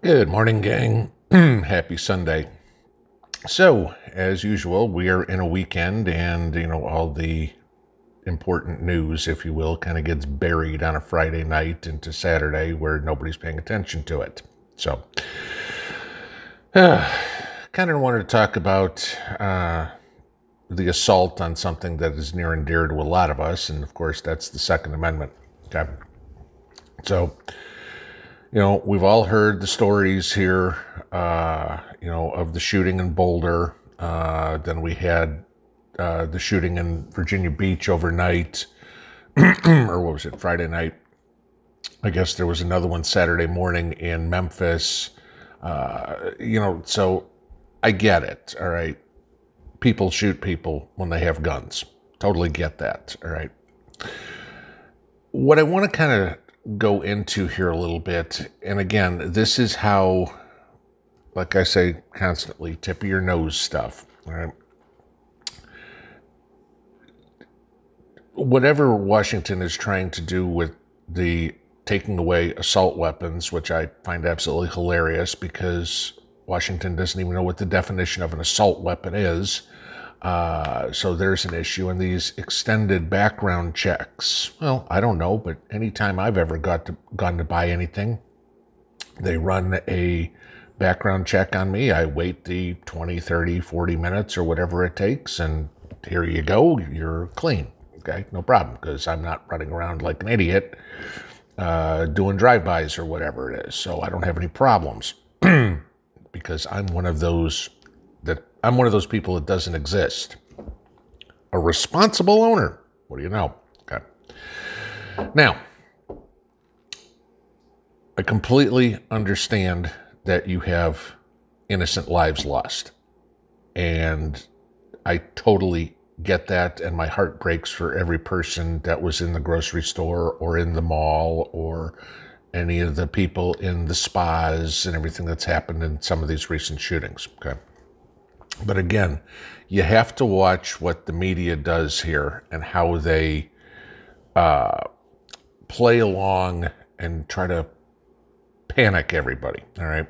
Good morning, gang. Happy Sunday. So, as usual, we are in a weekend and, all the important news, if you will, kind of gets buried on a Friday night into Saturday where nobody's paying attention to it. So, kind of wanted to talk about the assault on something that is near and dear to a lot of us, and of course, that's the Second Amendment. Okay. So, we've all heard the stories here, of the shooting in Boulder. Then we had the shooting in Virginia Beach overnight, or what was it, Friday night? I guess there was another one Saturday morning in Memphis. So I get it, all right? People shoot people when they have guns. Totally get that, all right? What I want to kind of go into here a little bit, and again, this is how, like I say constantly, tip of your nose stuff, all right? Whatever Washington is trying to do with the taking away assault weapons, which I find absolutely hilarious because Washington doesn't even know what the definition of an assault weapon is. So there's an issue. And these extended background checks, well, I don't know, but anytime I've ever gone to buy anything, they run a background check on me. I wait the 20, 30, 40 minutes or whatever it takes, and here you go, you're clean. Okay, no problem, because I'm not running around like an idiot doing drive-bys or whatever it is. So I don't have any problems because I'm one of those people that doesn't exist. A responsible owner. What do you know? Okay. Now, I completely understand that you have innocent lives lost. And I totally get that, and my heart breaks for every person that was in the grocery store or in the mall or any of the people in the spas and everything that's happened in some of these recent shootings. Okay. But again, you have to watch what the media does here and how they play along and try to panic everybody. All right.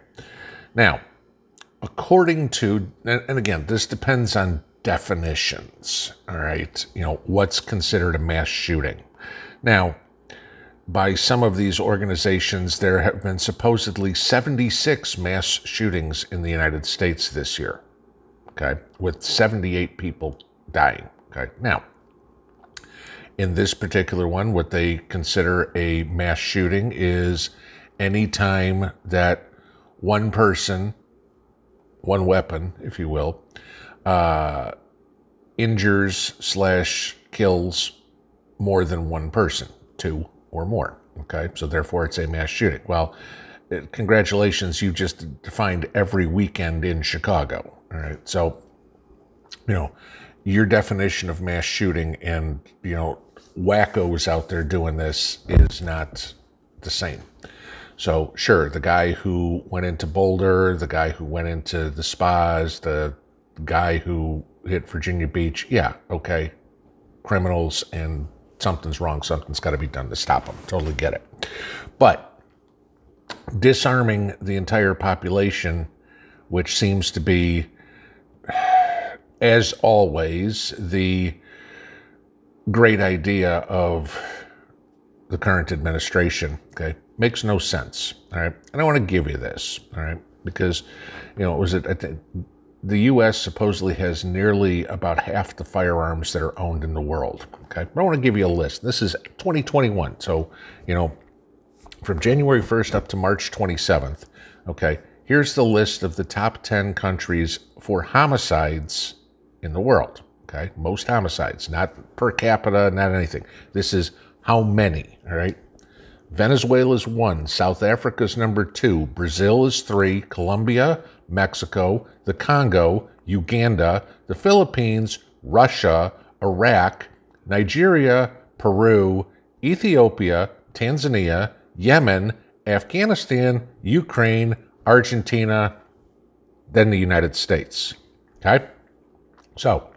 Now, according to, and again, this depends on definitions. All right. What's considered a mass shooting. Now, by some of these organizations, there have been supposedly 76 mass shootings in the United States this year. Okay, with 78 people dying. Okay, now, in this particular one, what they consider a mass shooting is any time that one person, one weapon, if you will, injures/kills more than one person, two or more. Okay, so therefore it's a mass shooting. Well, congratulations, you just defined every weekend in Chicago. All right, so, your definition of mass shooting and, wackos out there doing this is not the same. So, sure, the guy who went into Boulder, the guy who went into the spas, the guy who hit Virginia Beach, yeah, okay, criminals, and something's wrong, something's got to be done to stop them. Totally get it. But disarming the entire population, which seems to be, as always, the great idea of the current administration, okay, makes no sense, all right? And I want to give you this, all right, because, I think the U.S. supposedly has nearly about half the firearms that are owned in the world, okay? But I want to give you a list. This is 2021, so, from January 1st up to March 27th, okay, here's the list of the top 10 countries for homicides in the world, okay? Most homicides, not per capita, not anything. This is how many, all right? Venezuela's 1, South Africa's number 2, Brazil is 3, Colombia, Mexico, the Congo, Uganda, the Philippines, Russia, Iraq, Nigeria, Peru, Ethiopia, Tanzania, Yemen, Afghanistan, Ukraine, Argentina, then the United States. Okay? So,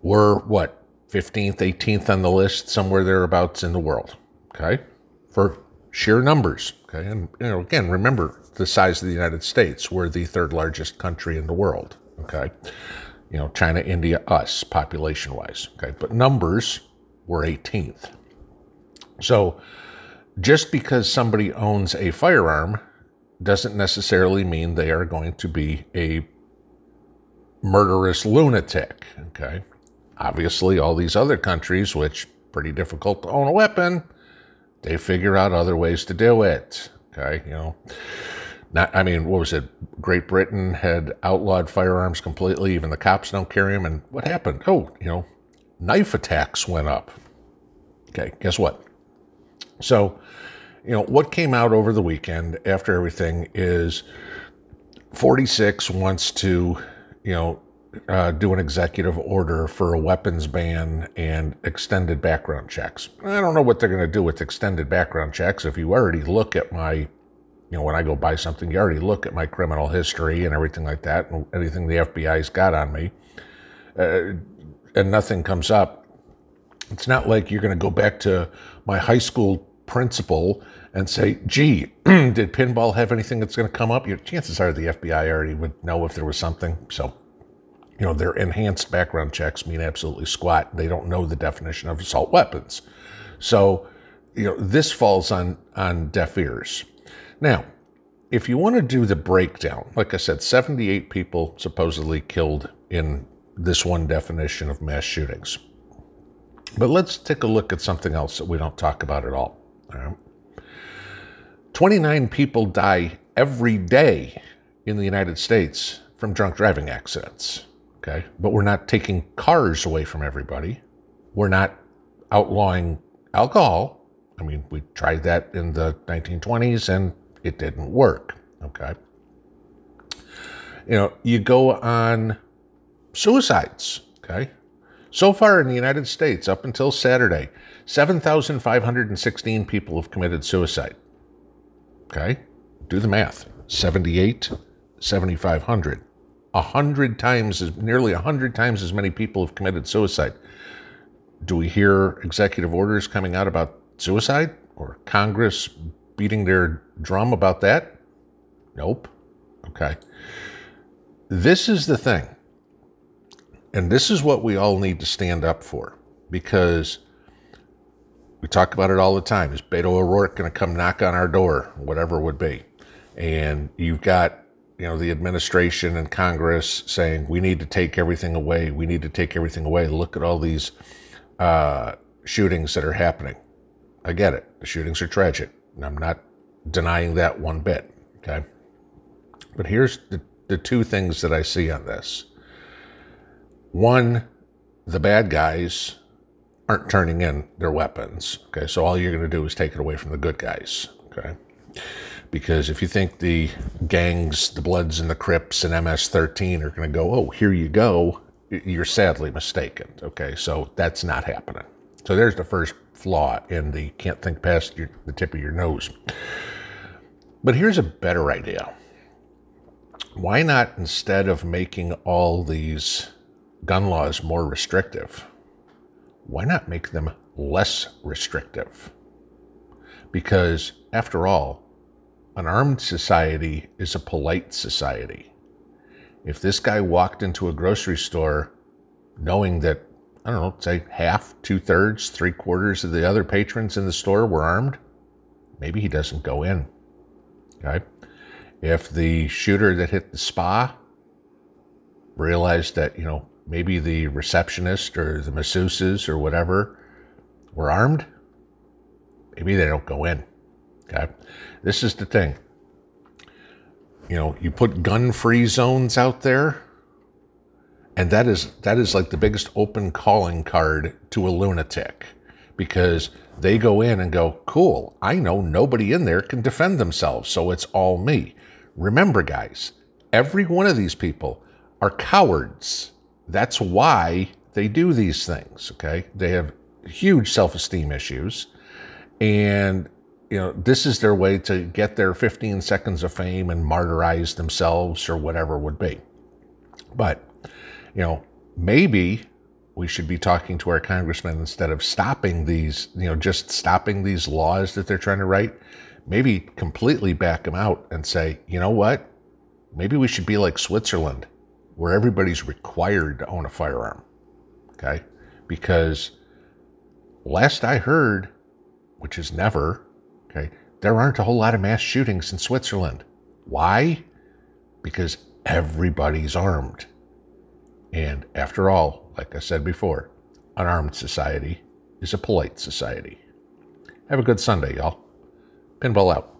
we're, 15th, 18th on the list, somewhere thereabouts in the world. Okay? For sheer numbers. Okay, and again, remember the size of the United States. We're the third largest country in the world. Okay, China, India, us, population-wise. Okay, but numbers, we're 18th. So just because somebody owns a firearm doesn't necessarily mean they are going to be a murderous lunatic. Okay, obviously, all these other countries, which pretty difficult to own a weapon, they figure out other ways to do it. Okay, what was it? Great Britain had outlawed firearms completely. Even the cops don't carry them. And what happened? Oh, knife attacks went up. Okay, guess what? So, what came out over the weekend after everything is 46 wants to, do an executive order for a weapons ban and extended background checks. I don't know what they're going to do with extended background checks. If you already look at my, when I go buy something, you already look at my criminal history and everything like that, and anything the FBI's got on me, and nothing comes up. It's not like you're going to go back to my high school principal and say, gee, did pinball have anything that's going to come up? Your chances are the FBI already would know if there was something. So, their enhanced background checks mean absolutely squat. They don't know the definition of assault weapons. So, this falls on deaf ears. Now, if you want to do the breakdown, like I said, 78 people supposedly killed in this one definition of mass shootings. But let's take a look at something else that we don't talk about at all. All right? 29 people die every day in the United States from drunk driving accidents. Okay, but we're not taking cars away from everybody. We're not outlawing alcohol. We tried that in the 1920s and it didn't work. Okay, you go on suicides. Okay, so far in the United States, up until Saturday, 7,516 people have committed suicide. Okay, do the math. 78, 7,500. Nearly 100 times as many people have committed suicide. Do we hear executive orders coming out about suicide or Congress beating their drum about that? Nope. Okay. This is the thing. And this is what we all need to stand up for, because we talk about it all the time. Is Beto O'Rourke going to come knock on our door, whatever it would be? And you've got the administration and Congress saying, we need to take everything away. We need to take everything away. Look at all these shootings that are happening. I get it. The shootings are tragic. And I'm not denying that one bit. Okay. But here's the two things that I see on this. One, the bad guys aren't turning in their weapons. Okay. So all you're going to do is take it away from the good guys. Okay. Because if you think the gangs, the Bloods and the Crips and MS-13 are going to go, oh, here you go, you're sadly mistaken. Okay, so that's not happening. So there's the first flaw in the can't think past the tip of your nose. But here's a better idea. Why not, instead of making all these gun laws more restrictive, why not make them less restrictive? Because, after all, an armed society is a polite society. If this guy walked into a grocery store knowing that, I don't know, say half, 2/3, 3/4 of the other patrons in the store were armed, maybe he doesn't go in. Okay? If the shooter that hit the spa realized that, maybe the receptionist or the masseuses or whatever were armed, maybe they don't go in. Okay, this is the thing. You put gun-free zones out there, and that is like the biggest open calling card to a lunatic, because they go in and go, cool, I know nobody in there can defend themselves, so it's all me. Remember, guys, every one of these people are cowards. That's why they do these things. Okay, they have huge self-esteem issues, and this is their way to get their 15 seconds of fame and martyrize themselves or whatever it would be. But, maybe we should be talking to our congressmen instead of stopping these, just stopping these laws that they're trying to write. Maybe completely back them out and say, you know what? Maybe we should be like Switzerland, where everybody's required to own a firearm. Okay? Because last I heard, which is never, okay, there aren't a whole lot of mass shootings in Switzerland. Why? Because everybody's armed. And after all, like I said before, an armed society is a polite society. Have a good Sunday, y'all. Pinball out.